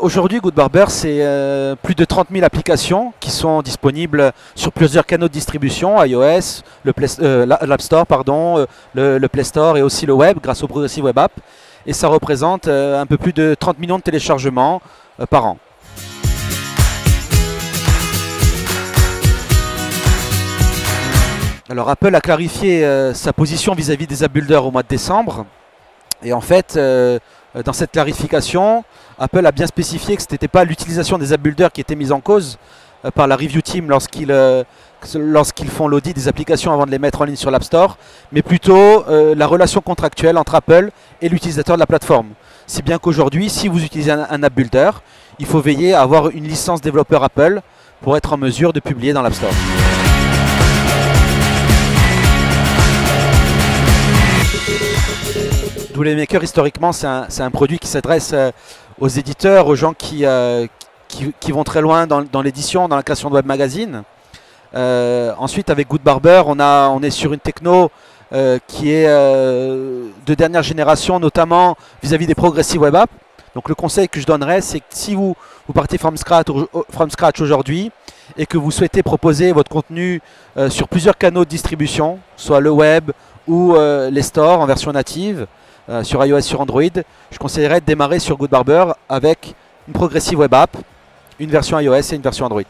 Aujourd'hui, Goodbarber, c'est plus de 30 000 applications qui sont disponibles sur plusieurs canaux de distribution, iOS, l'App Store, pardon, le Play Store et aussi le web grâce au Progressive Web App. Et ça représente un peu plus de 30 millions de téléchargements par an. Alors Apple a clarifié sa position vis-à-vis des app builders au mois de décembre. Et en fait, dans cette clarification, Apple a bien spécifié que ce n'était pas l'utilisation des app builders qui était mise en cause par la review team lorsqu'ils font l'audit des applications avant de les mettre en ligne sur l'App Store, mais plutôt la relation contractuelle entre Apple et l'utilisateur de la plateforme. Si bien qu'aujourd'hui, si vous utilisez un app builder, il faut veiller à avoir une licence développeur Apple pour être en mesure de publier dans l'App Store. Doodle Maker, historiquement, c'est un produit qui s'adresse aux éditeurs, aux gens qui vont très loin dans l'édition, dans la création de web magazine. Ensuite, avec Goodbarber, on est sur une techno qui est de dernière génération, notamment vis-à-vis des Progressive Web App. Donc le conseil que je donnerais, c'est que si vous partez from scratch aujourd'hui et que vous souhaitez proposer votre contenu sur plusieurs canaux de distribution, soit le web ou les stores en version native, sur iOS, sur Android, je conseillerais de démarrer sur Goodbarber avec une Progressive Web App, une version iOS et une version Android.